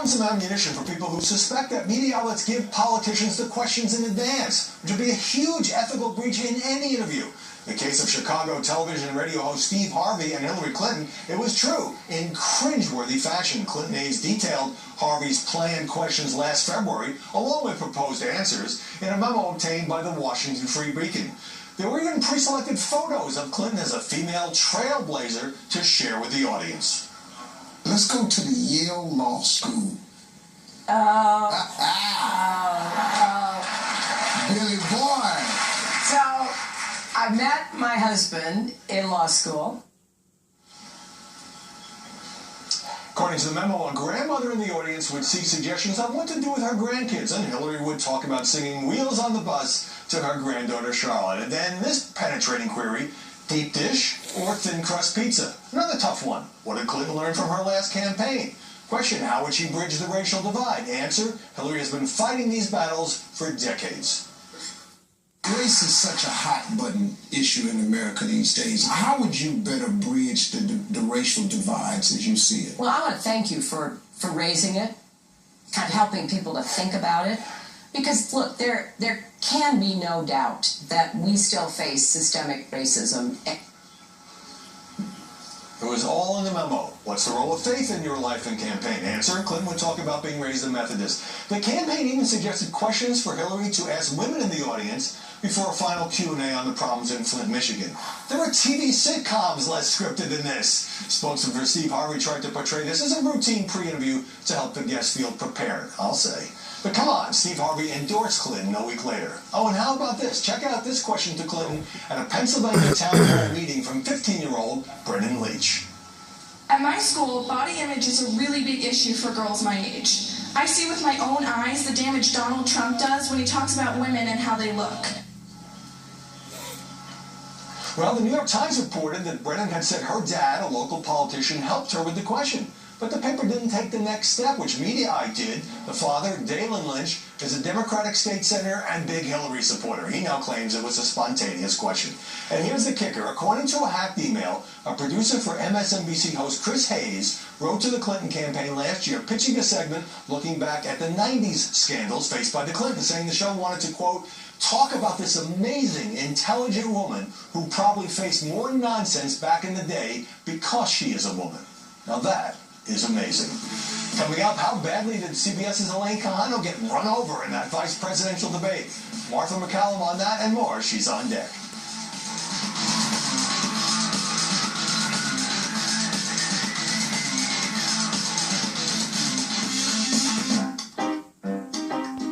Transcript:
some ammunition for people who suspect that media outlets give politicians the questions in advance, which would be a huge ethical breach in any interview. In the case of Chicago television and radio host Steve Harvey and Hillary Clinton, it was true. In cringeworthy fashion, Clinton aides detailed Harvey's planned questions last February, along with proposed answers, in a memo obtained by the Washington Free Beacon. There were even pre-selected photos of Clinton as a female trailblazer to share with the audience. Let's go to the Yale Law School. Billy Boy. So, I met my husband in law school. According to the memo, a grandmother in the audience would see suggestions on what to do with her grandkids, and Hillary would talk about singing Wheels on the Bus to her granddaughter Charlotte. And then this penetrating query: deep dish or thin crust pizza? Another tough one. What did Clinton learn from her last campaign? Question: how would she bridge the racial divide? Answer: Hillary has been fighting these battles for decades. Race is such a hot-button issue in America these days. How would you better bridge the racial divides as you see it? Well, I want to thank you for raising it, kind of helping people to think about it. Because, look, there can be no doubt that we still face systemic racism. It was all in the memo. What's the role of faith in your life and campaign? Answer: Clinton would talk about being raised a Methodist. The campaign even suggested questions for Hillary to ask women in the audience before a final Q&A on the problems in Flint, Michigan. There were TV sitcoms less scripted than this. Spokesman for Steve Harvey tried to portray this as a routine pre-interview to help the guests feel prepared, I'll say. But come on, Steve Harvey endorsed Clinton a week later. Oh, and how about this? Check out this question to Clinton at a Pennsylvania town hall meeting from 15-year-old Brennan Leach. At my school, body image is a really big issue for girls my age. I see with my own eyes the damage Donald Trump does when he talks about women and how they look. Well, the New York Times reported that Brennan had said her dad, a local politician, helped her with the question. But the paper didn't take the next step, which Mediaite did. The father, Dalen Lynch, is a Democratic state senator and big Hillary supporter. He now claims it was a spontaneous question. And here's the kicker. According to a hacked email, a producer for MSNBC host Chris Hayes wrote to the Clinton campaign last year, pitching a segment looking back at the 90s scandals faced by the Clintons, saying the show wanted to, quote, talk about this amazing, intelligent woman who probably faced more nonsense back in the day because she is a woman. Now that is amazing. Coming up, how badly did CBS's Elaine Kahano get run over in that vice presidential debate? Martha McCallum on that and more. She's on deck.